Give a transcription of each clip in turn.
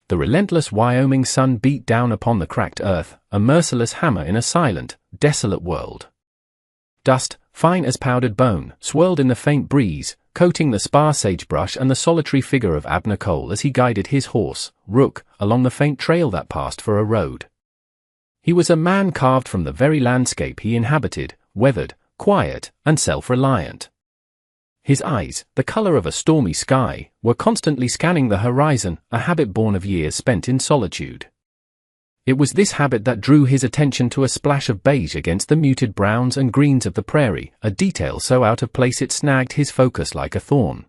The relentless Wyoming sun beat down upon the cracked earth, a merciless hammer in a silent, desolate world. Dust, fine as powdered bone, swirled in the faint breeze, coating the sparse sagebrush and the solitary figure of Abner Cole as he guided his horse, Rook, along the faint trail that passed for a road. He was a man carved from the very landscape he inhabited, weathered, quiet, and self-reliant. His eyes, the color of a stormy sky, were constantly scanning the horizon, a habit born of years spent in solitude. It was this habit that drew his attention to a splash of beige against the muted browns and greens of the prairie, a detail so out of place it snagged his focus like a thorn.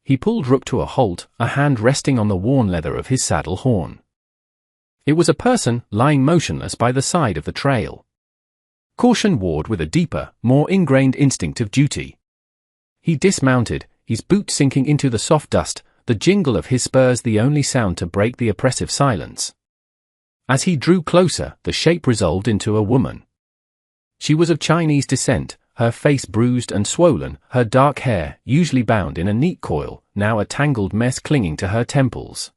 He pulled Rook to a halt, a hand resting on the worn leather of his saddle horn. It was a person lying motionless by the side of the trail. Caution warred with a deeper, more ingrained instinct of duty. He dismounted, his boot sinking into the soft dust, the jingle of his spurs the only sound to break the oppressive silence. As he drew closer, the shape resolved into a woman. She was of Chinese descent, her face bruised and swollen, her dark hair, usually bound in a neat coil, now a tangled mess clinging to her temples.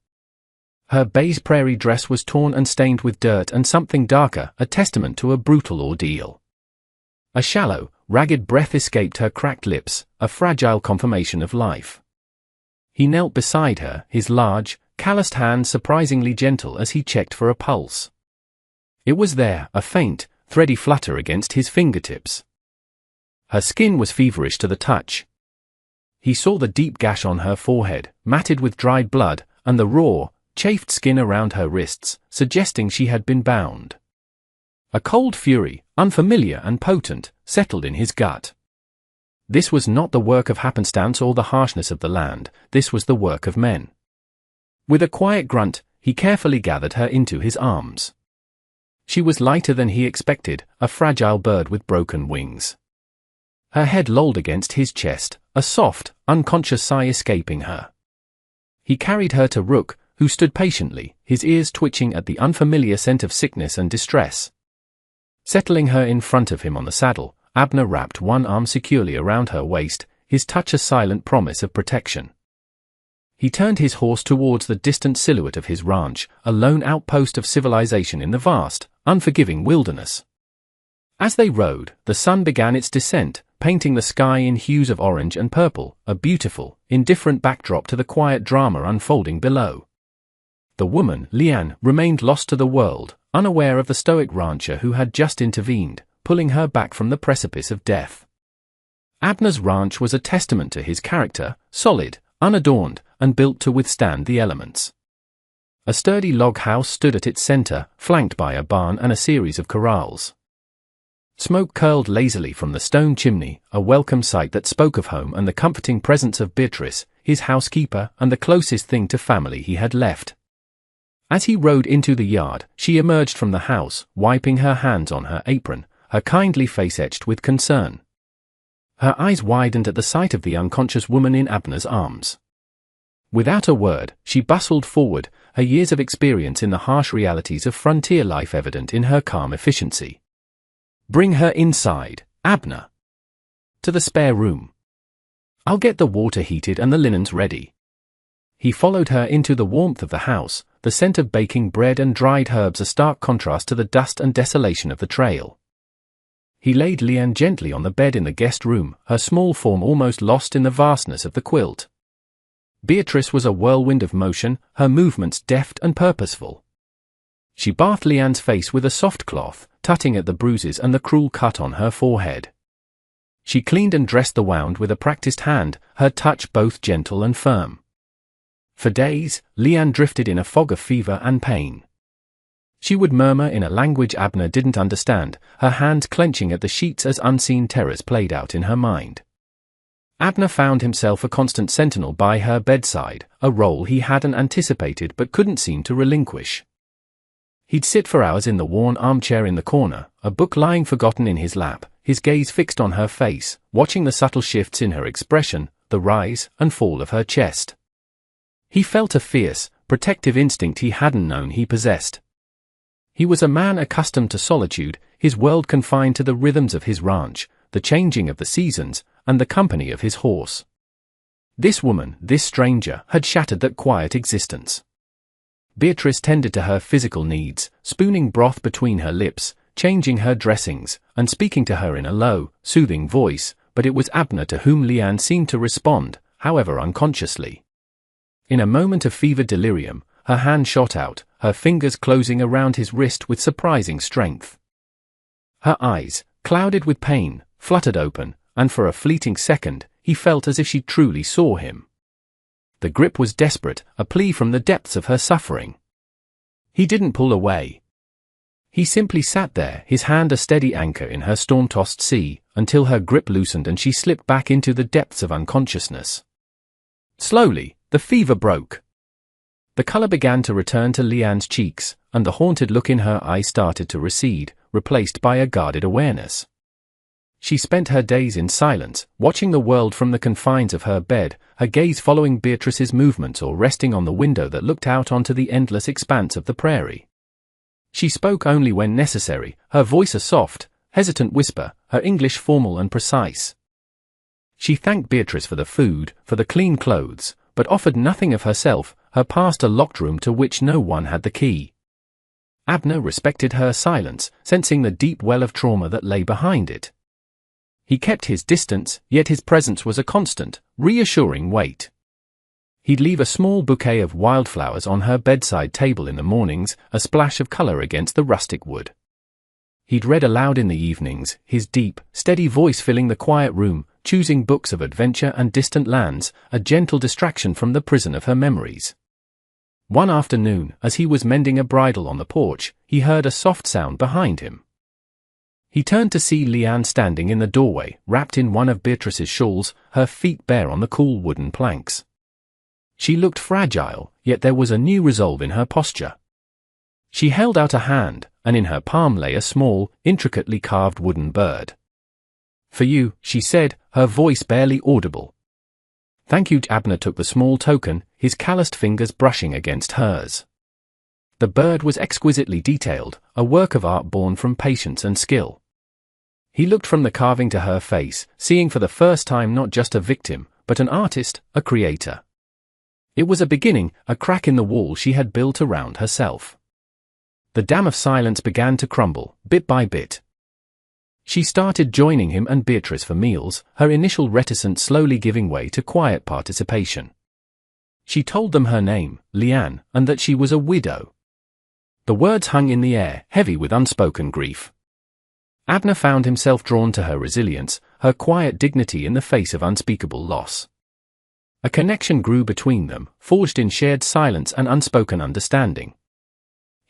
Her beige prairie dress was torn and stained with dirt and something darker, a testament to a brutal ordeal. A shallow, ragged breath escaped her cracked lips, a fragile confirmation of life. He knelt beside her, his large, calloused hand surprisingly gentle as he checked for a pulse. It was there, a faint, thready flutter against his fingertips. Her skin was feverish to the touch. He saw the deep gash on her forehead, matted with dried blood, and the raw, chafed skin around her wrists, suggesting she had been bound. A cold fury, unfamiliar and potent, settled in his gut. This was not the work of happenstance or the harshness of the land, this was the work of men. With a quiet grunt, he carefully gathered her into his arms. She was lighter than he expected, a fragile bird with broken wings. Her head lolled against his chest, a soft, unconscious sigh escaping her. He carried her to Rook, who stood patiently, his ears twitching at the unfamiliar scent of sickness and distress. Settling her in front of him on the saddle, Abner wrapped one arm securely around her waist, his touch a silent promise of protection. He turned his horse towards the distant silhouette of his ranch, a lone outpost of civilization in the vast, unforgiving wilderness. As they rode, the sun began its descent, painting the sky in hues of orange and purple, a beautiful, indifferent backdrop to the quiet drama unfolding below. The woman, Leanne, remained lost to the world, unaware of the stoic rancher who had just intervened, pulling her back from the precipice of death. Abner's ranch was a testament to his character, solid, unadorned, and built to withstand the elements. A sturdy log house stood at its center, flanked by a barn and a series of corrals. Smoke curled lazily from the stone chimney, a welcome sight that spoke of home and the comforting presence of Beatrice, his housekeeper and the closest thing to family he had left. As he rode into the yard, she emerged from the house, wiping her hands on her apron, her kindly face etched with concern. Her eyes widened at the sight of the unconscious woman in Abner's arms. Without a word, she bustled forward, her years of experience in the harsh realities of frontier life evident in her calm efficiency. "Bring her inside, Abner. To the spare room. I'll get the water heated and the linens ready." He followed her into the warmth of the house, the scent of baking bread and dried herbs a stark contrast to the dust and desolation of the trail. He laid Leanne gently on the bed in the guest room, her small form almost lost in the vastness of the quilt. Beatrice was a whirlwind of motion, her movements deft and purposeful. She bathed Leanne's face with a soft cloth, tutting at the bruises and the cruel cut on her forehead. She cleaned and dressed the wound with a practiced hand, her touch both gentle and firm. For days, Leanne drifted in a fog of fever and pain. She would murmur in a language Abner didn't understand, her hands clenching at the sheets as unseen terrors played out in her mind. Abner found himself a constant sentinel by her bedside, a role he hadn't anticipated but couldn't seem to relinquish. He'd sit for hours in the worn armchair in the corner, a book lying forgotten in his lap, his gaze fixed on her face, watching the subtle shifts in her expression, the rise and fall of her chest. He felt a fierce, protective instinct he hadn't known he possessed. He was a man accustomed to solitude, his world confined to the rhythms of his ranch, the changing of the seasons, and the company of his horse. This woman, this stranger, had shattered that quiet existence. Beatrice tended to her physical needs, spooning broth between her lips, changing her dressings, and speaking to her in a low, soothing voice, but it was Abner to whom Leanne seemed to respond, however unconsciously. In a moment of fevered delirium, her hand shot out, her fingers closing around his wrist with surprising strength. Her eyes, clouded with pain, fluttered open, and for a fleeting second, he felt as if she truly saw him. The grip was desperate, a plea from the depths of her suffering. He didn't pull away. He simply sat there, his hand a steady anchor in her storm-tossed sea, until her grip loosened and she slipped back into the depths of unconsciousness. Slowly, the fever broke. The color began to return to Leanne's cheeks, and the haunted look in her eyes started to recede, replaced by a guarded awareness. She spent her days in silence, watching the world from the confines of her bed, her gaze following Beatrice's movements or resting on the window that looked out onto the endless expanse of the prairie. She spoke only when necessary, her voice a soft, hesitant whisper, her English formal and precise. She thanked Beatrice for the food, for the clean clothes, but offered nothing of herself, her past a locked room to which no one had the key. Abner respected her silence, sensing the deep well of trauma that lay behind it. He kept his distance, yet his presence was a constant, reassuring weight. He'd leave a small bouquet of wildflowers on her bedside table in the mornings, a splash of color against the rustic wood. He'd read aloud in the evenings, his deep, steady voice filling the quiet room, choosing books of adventure and distant lands, a gentle distraction from the prison of her memories. One afternoon, as he was mending a bridle on the porch, he heard a soft sound behind him. He turned to see Leanne standing in the doorway, wrapped in one of Beatrice's shawls, her feet bare on the cool wooden planks. She looked fragile, yet there was a new resolve in her posture. She held out a hand, and in her palm lay a small, intricately carved wooden bird. "For you," she said, her voice barely audible. "Thank you." Abner took the small token, his calloused fingers brushing against hers. The bird was exquisitely detailed, a work of art born from patience and skill. He looked from the carving to her face, seeing for the first time not just a victim, but an artist, a creator. It was a beginning, a crack in the wall she had built around herself. The dam of silence began to crumble, bit by bit. She started joining him and Beatrice for meals, her initial reticence slowly giving way to quiet participation. She told them her name, Leanne, and that she was a widow. The words hung in the air, heavy with unspoken grief. Abner found himself drawn to her resilience, her quiet dignity in the face of unspeakable loss. A connection grew between them, forged in shared silence and unspoken understanding.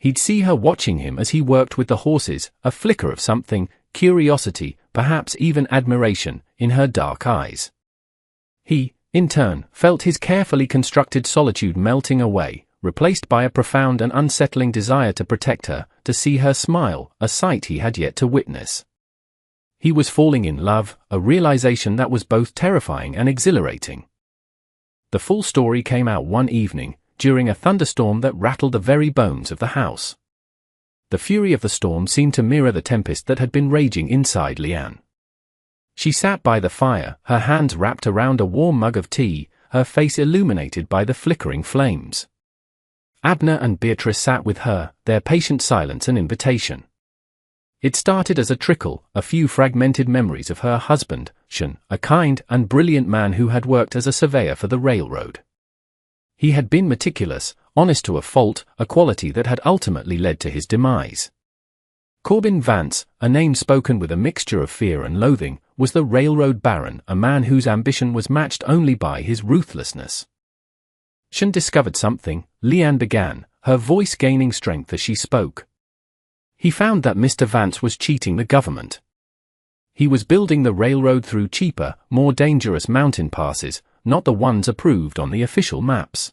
He'd see her watching him as he worked with the horses, a flicker of something, curiosity, perhaps even admiration, in her dark eyes. He, in turn, felt his carefully constructed solitude melting away, replaced by a profound and unsettling desire to protect her, to see her smile, a sight he had yet to witness. He was falling in love, a realization that was both terrifying and exhilarating. The full story came out one evening, during a thunderstorm that rattled the very bones of the house. The fury of the storm seemed to mirror the tempest that had been raging inside Leanne. She sat by the fire, her hands wrapped around a warm mug of tea, her face illuminated by the flickering flames. Abner and Beatrice sat with her, their patient silence an invitation. It started as a trickle, a few fragmented memories of her husband, Sean, a kind and brilliant man who had worked as a surveyor for the railroad. He had been meticulous, honest to a fault, a quality that had ultimately led to his demise. Corbin Vance, a name spoken with a mixture of fear and loathing, was the railroad baron, a man whose ambition was matched only by his ruthlessness. Sean discovered something, Leanne began, her voice gaining strength as she spoke. He found that Mr. Vance was cheating the government. He was building the railroad through cheaper, more dangerous mountain passes, not the ones approved on the official maps.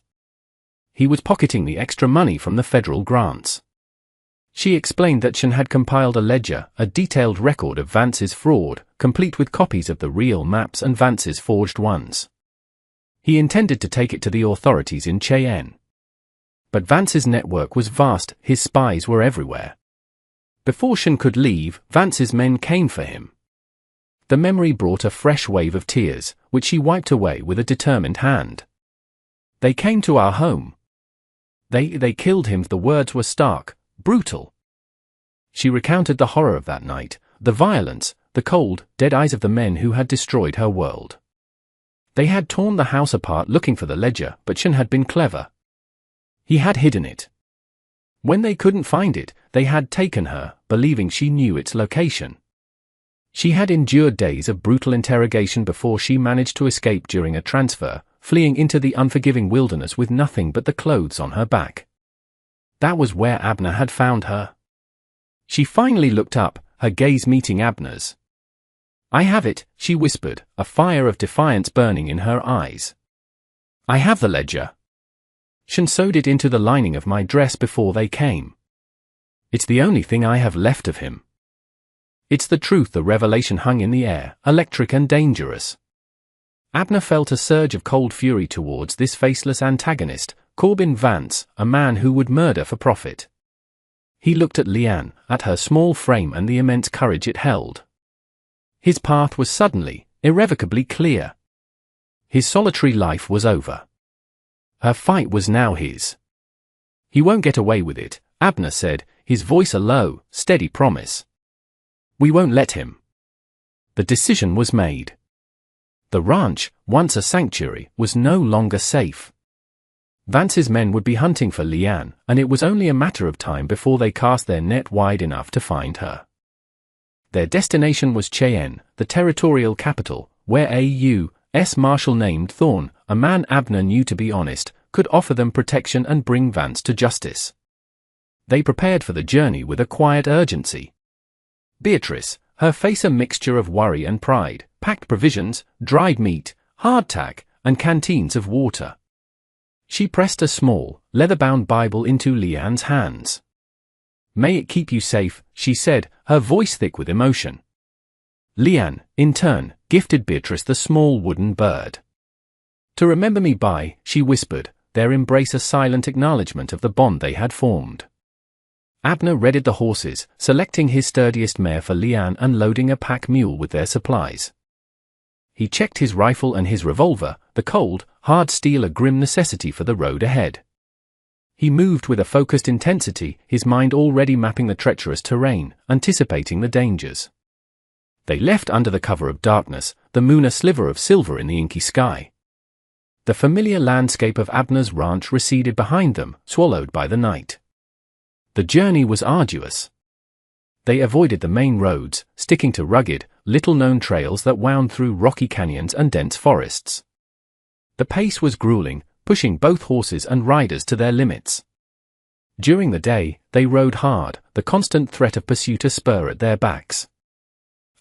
He was pocketing the extra money from the federal grants. She explained that Sean had compiled a ledger, a detailed record of Vance's fraud, complete with copies of the real maps and Vance's forged ones. He intended to take it to the authorities in Cheyenne. But Vance's network was vast, his spies were everywhere. Before Sean could leave, Vance's men came for him. The memory brought a fresh wave of tears, which she wiped away with a determined hand. "They came to our home. They killed him." The words were stark, brutal. She recounted the horror of that night, the violence, the cold, dead eyes of the men who had destroyed her world. They had torn the house apart looking for the ledger, but Shen had been clever. He had hidden it. When they couldn't find it, they had taken her, believing she knew its location. She had endured days of brutal interrogation before she managed to escape during a transfer, fleeing into the unforgiving wilderness with nothing but the clothes on her back. That was where Abner had found her. She finally looked up, her gaze meeting Abner's. "I have it," she whispered, a fire of defiance burning in her eyes. "I have the ledger. Shen sewed it into the lining of my dress before they came. It's the only thing I have left of him." It's the truth. The revelation hung in the air, electric and dangerous. Abner felt a surge of cold fury towards this faceless antagonist, Corbin Vance, a man who would murder for profit. He looked at Leanne, at her small frame and the immense courage it held. His path was suddenly, irrevocably clear. His solitary life was over. Her fight was now his. "He won't get away with it," Abner said, his voice a low, steady promise. "We won't let him." The decision was made. The ranch, once a sanctuary, was no longer safe. Vance's men would be hunting for Leanne, and it was only a matter of time before they cast their net wide enough to find her. Their destination was Cheyenne, the territorial capital, where a U.S. Marshal named Thorne, a man Abner knew to be honest, could offer them protection and bring Vance to justice. They prepared for the journey with a quiet urgency. Beatrice, her face a mixture of worry and pride, packed provisions, dried meat, hardtack, and canteens of water. She pressed a small, leather-bound Bible into Leanne's hands. "May it keep you safe," she said, her voice thick with emotion. Leanne, in turn, gifted Beatrice the small wooden bird. "To remember me by," she whispered, their embrace a silent acknowledgement of the bond they had formed. Abner readied the horses, selecting his sturdiest mare for Leanne and loading a pack mule with their supplies. He checked his rifle and his revolver, the cold, hard steel a grim necessity for the road ahead. He moved with a focused intensity, his mind already mapping the treacherous terrain, anticipating the dangers. They left under the cover of darkness, the moon a sliver of silver in the inky sky. The familiar landscape of Abner's ranch receded behind them, swallowed by the night. The journey was arduous. They avoided the main roads, sticking to rugged, little-known trails that wound through rocky canyons and dense forests. The pace was grueling, pushing both horses and riders to their limits. During the day, they rode hard, the constant threat of pursuit a spur at their backs.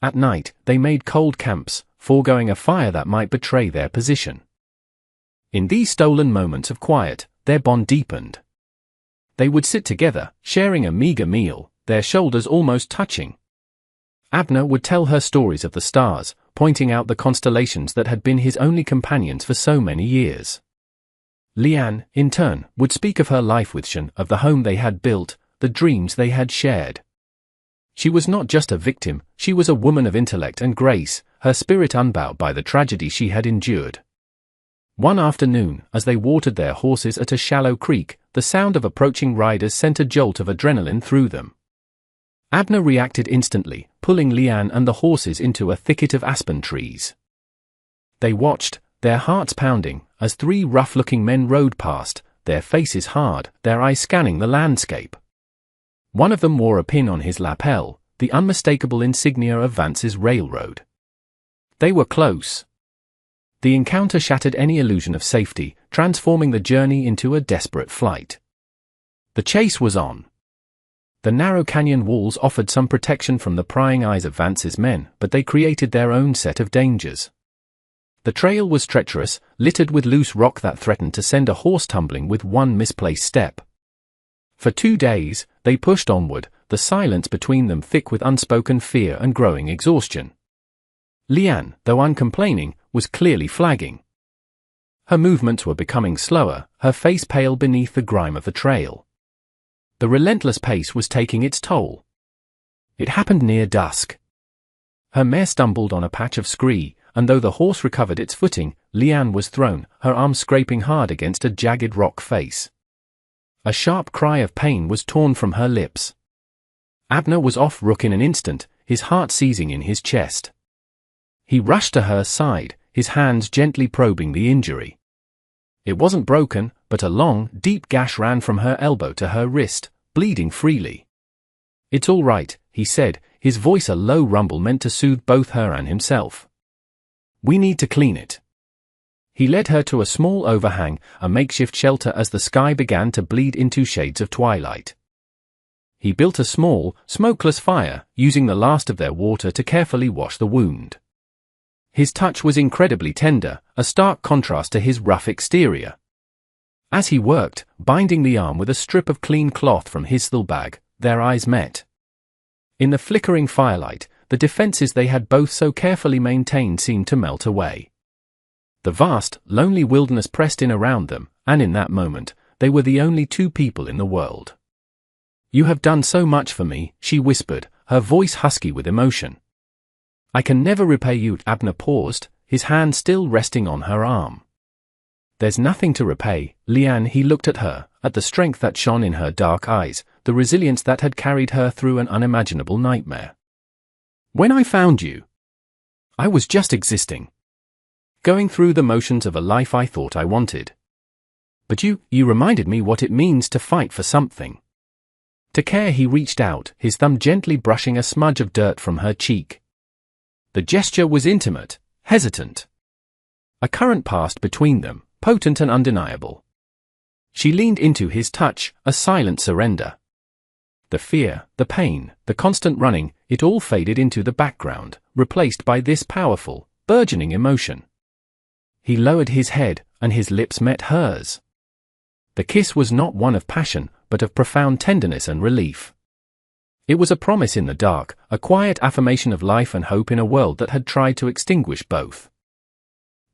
At night, they made cold camps, foregoing a fire that might betray their position. In these stolen moments of quiet, their bond deepened. They would sit together, sharing a meager meal, their shoulders almost touching. Abner would tell her stories of the stars, pointing out the constellations that had been his only companions for so many years. Leanne, in turn, would speak of her life with Shen, of the home they had built, the dreams they had shared. She was not just a victim, she was a woman of intellect and grace, her spirit unbowed by the tragedy she had endured. One afternoon, as they watered their horses at a shallow creek, the sound of approaching riders sent a jolt of adrenaline through them. Abner reacted instantly, pulling Leanne and the horses into a thicket of aspen trees. They watched, their hearts pounding, as three rough-looking men rode past, their faces hard, their eyes scanning the landscape. One of them wore a pin on his lapel, the unmistakable insignia of Vance's railroad. They were close. The encounter shattered any illusion of safety, transforming the journey into a desperate flight. The chase was on. The narrow canyon walls offered some protection from the prying eyes of Vance's men, but they created their own set of dangers. The trail was treacherous, littered with loose rock that threatened to send a horse tumbling with one misplaced step. For 2 days, they pushed onward, the silence between them thick with unspoken fear and growing exhaustion. Leanne, though uncomplaining, was clearly flagging. Her movements were becoming slower, her face pale beneath the grime of the trail. The relentless pace was taking its toll. It happened near dusk. Her mare stumbled on a patch of scree, and though the horse recovered its footing, Leanne was thrown, her arm scraping hard against a jagged rock face. A sharp cry of pain was torn from her lips. Abner was off rook in an instant, his heart seizing in his chest. He rushed to her side, his hands gently probing the injury. It wasn't broken, but a long, deep gash ran from her elbow to her wrist, bleeding freely. "It's all right," he said, his voice a low rumble meant to soothe both her and himself. "We need to clean it." He led her to a small overhang, a makeshift shelter as the sky began to bleed into shades of twilight. He built a small, smokeless fire, using the last of their water to carefully wash the wound. His touch was incredibly tender, a stark contrast to his rough exterior. As he worked, binding the arm with a strip of clean cloth from his little bag, their eyes met. In the flickering firelight, the defenses they had both so carefully maintained seemed to melt away. The vast, lonely wilderness pressed in around them, and in that moment, they were the only two people in the world. "You have done so much for me," she whispered, her voice husky with emotion. "I can never repay you." Abner paused, his hand still resting on her arm. "There's nothing to repay, Leanne." He looked at her, at the strength that shone in her dark eyes, the resilience that had carried her through an unimaginable nightmare. "When I found you, I was just existing. Going through the motions of a life I thought I wanted. But you reminded me what it means to fight for something. To care." He reached out, his thumb gently brushing a smudge of dirt from her cheek. The gesture was intimate, hesitant. A current passed between them, potent and undeniable. She leaned into his touch, a silent surrender. The fear, the pain, the constant running, it all faded into the background, replaced by this powerful, burgeoning emotion. He lowered his head, and his lips met hers. The kiss was not one of passion, but of profound tenderness and relief. It was a promise in the dark, a quiet affirmation of life and hope in a world that had tried to extinguish both.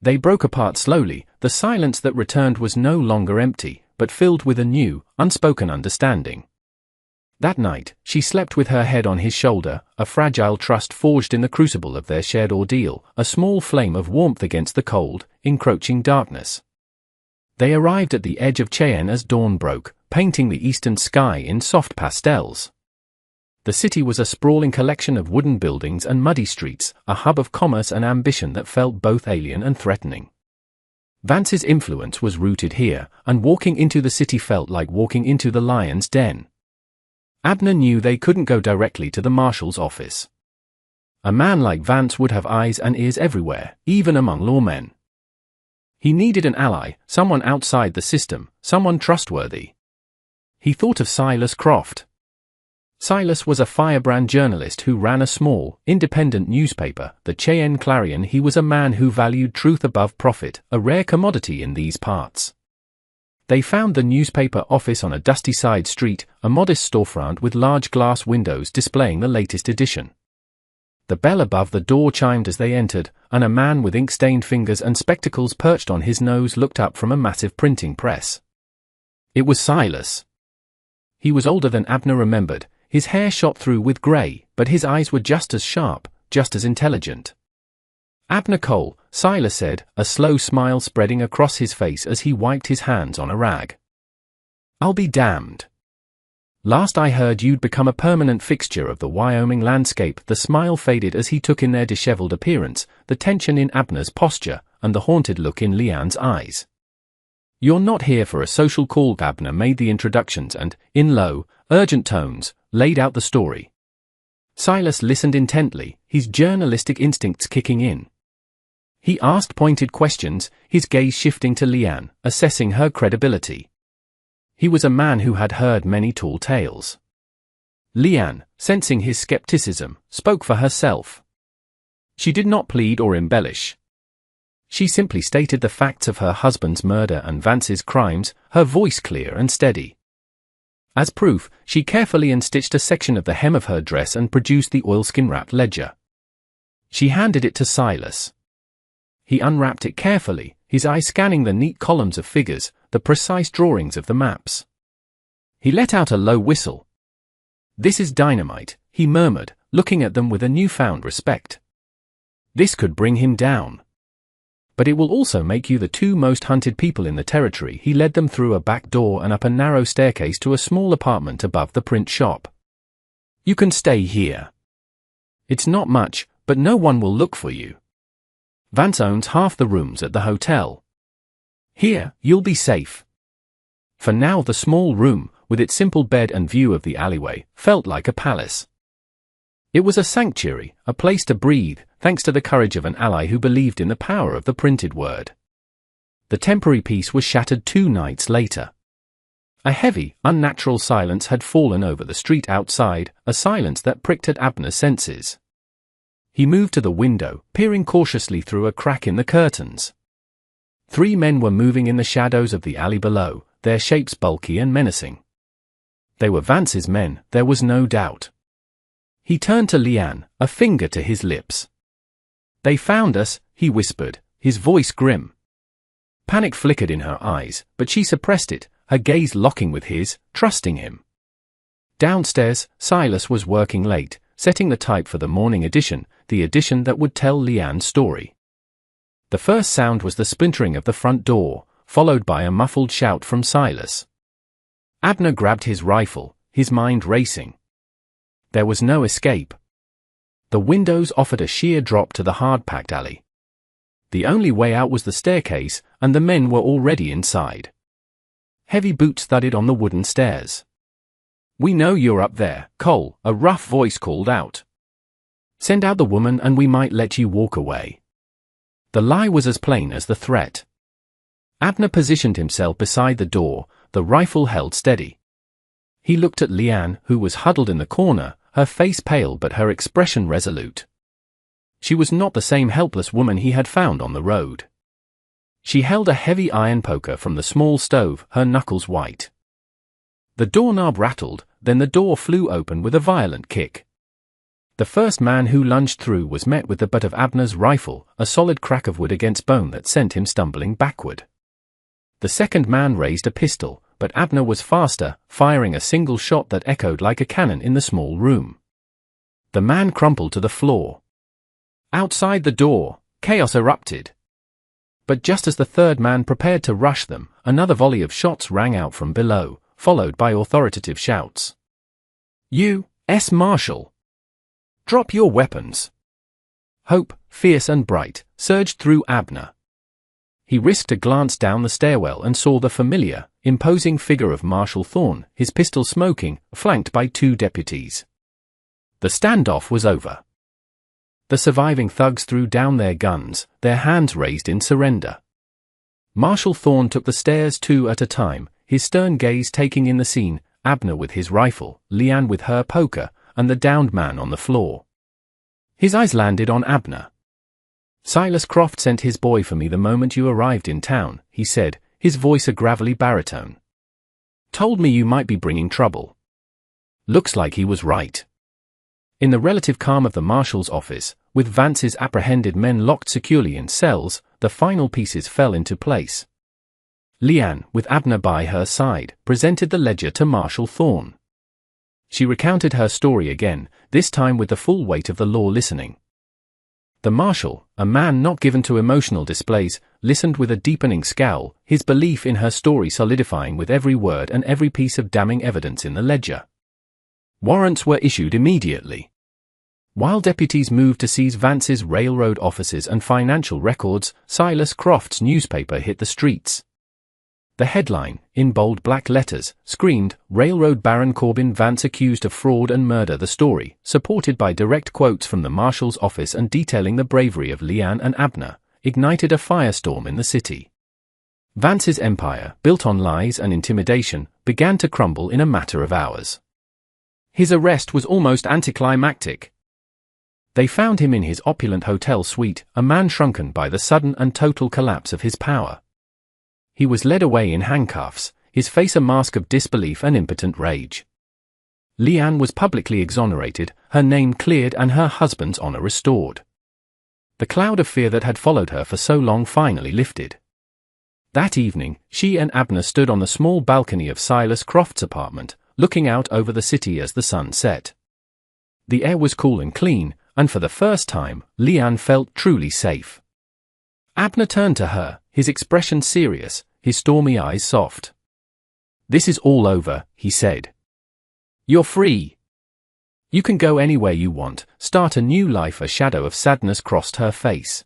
They broke apart slowly. The silence that returned was no longer empty, but filled with a new, unspoken understanding. That night, she slept with her head on his shoulder, a fragile trust forged in the crucible of their shared ordeal, a small flame of warmth against the cold, encroaching darkness. They arrived at the edge of Cheyenne as dawn broke, painting the eastern sky in soft pastels. The city was a sprawling collection of wooden buildings and muddy streets, a hub of commerce and ambition that felt both alien and threatening. Vance's influence was rooted here, and walking into the city felt like walking into the lion's den. Abner knew they couldn't go directly to the marshal's office. A man like Vance would have eyes and ears everywhere, even among lawmen. He needed an ally, someone outside the system, someone trustworthy. He thought of Silas Croft. Silas was a firebrand journalist who ran a small, independent newspaper, the Cheyenne Clarion. He was a man who valued truth above profit, a rare commodity in these parts. They found the newspaper office on a dusty side street, a modest storefront with large glass windows displaying the latest edition. The bell above the door chimed as they entered, and a man with ink-stained fingers and spectacles perched on his nose looked up from a massive printing press. It was Silas. He was older than Abner remembered, his hair shot through with grey, but his eyes were just as sharp, just as intelligent. "Abner Cole," Silas said, a slow smile spreading across his face as he wiped his hands on a rag. "I'll be damned. Last I heard you'd become a permanent fixture of the Wyoming landscape." The smile faded as he took in their disheveled appearance, the tension in Abner's posture, and the haunted look in Leanne's eyes. "You're not here for a social call." Abner made the introductions and, in low, urgent tones, laid out the story. Silas listened intently, his journalistic instincts kicking in. He asked pointed questions, his gaze shifting to Leanne, assessing her credibility. He was a man who had heard many tall tales. Leanne, sensing his skepticism, spoke for herself. She did not plead or embellish. She simply stated the facts of her husband's murder and Vance's crimes, her voice clear and steady. As proof, she carefully unstitched a section of the hem of her dress and produced the oilskin-wrapped ledger. She handed it to Silas. He unwrapped it carefully, his eye scanning the neat columns of figures, the precise drawings of the maps. He let out a low whistle. "This is dynamite," he murmured, looking at them with a newfound respect. This could bring him down. But it will also make you the two most hunted people in the territory. He led them through a back door and up a narrow staircase to a small apartment above the print shop. You can stay here. It's not much, but no one will look for you. Vance owns half the rooms at the hotel. Here, you'll be safe. For now, the small room, with its simple bed and view of the alleyway, felt like a palace. It was a sanctuary, a place to breathe, thanks to the courage of an ally who believed in the power of the printed word. The temporary peace was shattered 2 nights later. A heavy, unnatural silence had fallen over the street outside, a silence that pricked at Abner's senses. He moved to the window, peering cautiously through a crack in the curtains. 3 men were moving in the shadows of the alley below, their shapes bulky and menacing. They were Vance's men, there was no doubt. He turned to Leanne, a finger to his lips. "They found us," he whispered, his voice grim. Panic flickered in her eyes, but she suppressed it, her gaze locking with his, trusting him. Downstairs, Silas was working late, setting the type for the morning edition, the edition that would tell Leanne's story. The first sound was the splintering of the front door, followed by a muffled shout from Silas. Abner grabbed his rifle, his mind racing. There was no escape. The windows offered a sheer drop to the hard-packed alley. The only way out was the staircase, and the men were already inside. Heavy boots thudded on the wooden stairs. "We know you're up there, Cole," a rough voice called out. "Send out the woman and we might let you walk away." The lie was as plain as the threat. Abner positioned himself beside the door, the rifle held steady. He looked at Leanne, who was huddled in the corner, her face pale but her expression resolute. She was not the same helpless woman he had found on the road. She held a heavy iron poker from the small stove, her knuckles white. The doorknob rattled, then the door flew open with a violent kick. The first man who lunged through was met with the butt of Abner's rifle, a solid crack of wood against bone that sent him stumbling backward. The second man raised a pistol, but Abner was faster, firing a single shot that echoed like a cannon in the small room. The man crumpled to the floor. Outside the door, chaos erupted. But just as the third man prepared to rush them, another volley of shots rang out from below, followed by authoritative shouts. "U.S. Marshal! Drop your weapons!" Hope, fierce and bright, surged through Abner. He risked a glance down the stairwell and saw the familiar, imposing figure of Marshal Thorne, his pistol smoking, flanked by 2 deputies. The standoff was over. The surviving thugs threw down their guns, their hands raised in surrender. Marshal Thorne took the stairs 2 at a time, his stern gaze taking in the scene, Abner with his rifle, Leanne with her poker, and the downed man on the floor. His eyes landed on Abner. "Silas Croft sent his boy for me the moment you arrived in town," he said, his voice a gravelly baritone. "Told me you might be bringing trouble." Looks like he was right. In the relative calm of the marshal's office, with Vance's apprehended men locked securely in cells, the final pieces fell into place. Leanne, with Abner by her side, presented the ledger to Marshal Thorne. She recounted her story again, this time with the full weight of the law listening. The marshal, a man not given to emotional displays, listened with a deepening scowl, his belief in her story solidifying with every word and every piece of damning evidence in the ledger. Warrants were issued immediately. While deputies moved to seize Vance's railroad offices and financial records, Silas Croft's newspaper hit the streets. The headline, in bold black letters, screamed, "Railroad Baron Corbin Vance accused of fraud and murder." The story, supported by direct quotes from the marshal's office and detailing the bravery of Leanne and Abner, ignited a firestorm in the city. Vance's empire, built on lies and intimidation, began to crumble in a matter of hours. His arrest was almost anticlimactic. They found him in his opulent hotel suite, a man shrunken by the sudden and total collapse of his power. He was led away in handcuffs, his face a mask of disbelief and impotent rage. Leanne was publicly exonerated, her name cleared and her husband's honor restored. The cloud of fear that had followed her for so long finally lifted. That evening, she and Abner stood on the small balcony of Silas Croft's apartment, looking out over the city as the sun set. The air was cool and clean, and for the first time, Leanne felt truly safe. Abner turned to her, his expression serious, his stormy eyes soft. "This is all over," he said. "You're free. You can go anywhere you want, start a new life." A shadow of sadness crossed her face.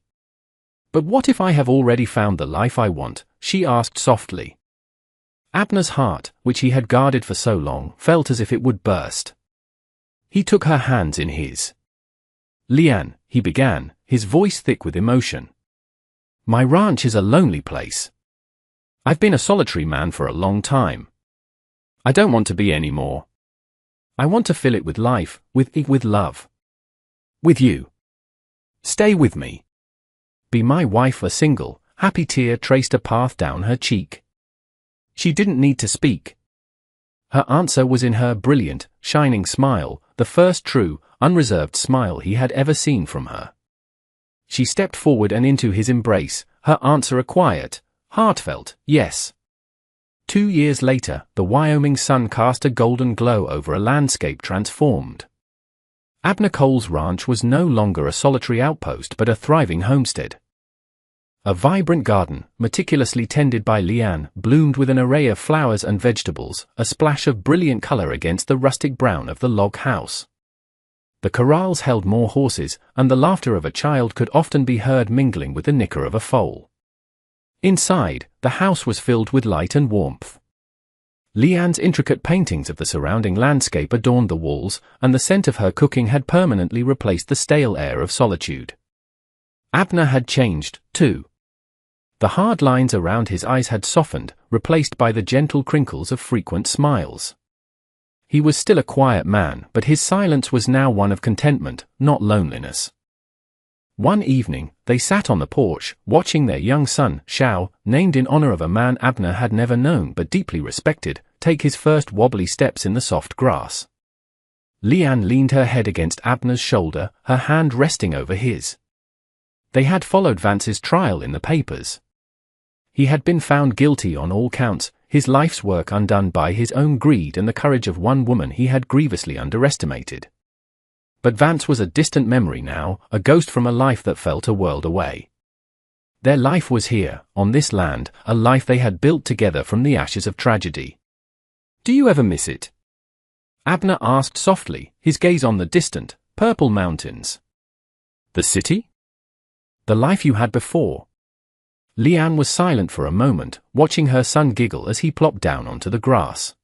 "But what if I have already found the life I want?" she asked softly. Abner's heart, which he had guarded for so long, felt as if it would burst. He took her hands in his. "Leanne," he began, his voice thick with emotion. "My ranch is a lonely place. I've been a solitary man for a long time. I don't want to be any more. I want to fill it with life, with love. With you. Stay with me. Be my wife." A single, happy tear traced a path down her cheek. She didn't need to speak. Her answer was in her brilliant, shining smile, the first true, unreserved smile he had ever seen from her. She stepped forward and into his embrace, her answer a quiet, heartfelt yes. 2 years later, the Wyoming sun cast a golden glow over a landscape transformed. Abner Cole's ranch was no longer a solitary outpost but a thriving homestead. A vibrant garden, meticulously tended by Leanne, bloomed with an array of flowers and vegetables, a splash of brilliant color against the rustic brown of the log house. The corrals held more horses, and the laughter of a child could often be heard mingling with the nicker of a foal. Inside, the house was filled with light and warmth. Leanne's intricate paintings of the surrounding landscape adorned the walls, and the scent of her cooking had permanently replaced the stale air of solitude. Abner had changed, too. The hard lines around his eyes had softened, replaced by the gentle crinkles of frequent smiles. He was still a quiet man, but his silence was now one of contentment, not loneliness. One evening, they sat on the porch, watching their young son, Shao, named in honor of a man Abner had never known but deeply respected, take his first wobbly steps in the soft grass. Leanne leaned her head against Abner's shoulder, her hand resting over his. They had followed Vance's trial in the papers. He had been found guilty on all counts, his life's work undone by his own greed and the courage of one woman he had grievously underestimated. But Vance was a distant memory now, a ghost from a life that felt a world away. Their life was here, on this land, a life they had built together from the ashes of tragedy. "Do you ever miss it?" Abner asked softly, his gaze on the distant, purple mountains. "The city? The life you had before?" Leanne was silent for a moment, watching her son giggle as he plopped down onto the grass.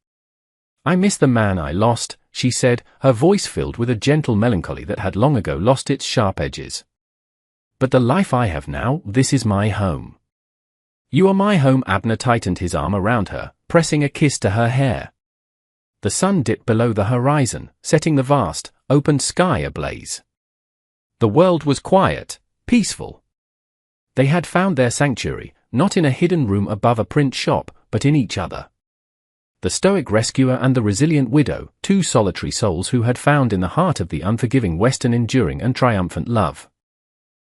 "I miss the man I lost," she said, her voice filled with a gentle melancholy that had long ago lost its sharp edges. "But the life I have now, this is my home." "You are my home." Abner tightened his arm around her, pressing a kiss to her hair. The sun dipped below the horizon, setting the vast, open sky ablaze. The world was quiet, peaceful. They had found their sanctuary, not in a hidden room above a print shop, but in each other. The stoic rescuer and the resilient widow, two solitary souls who had found in the heart of the unforgiving West an enduring and triumphant love.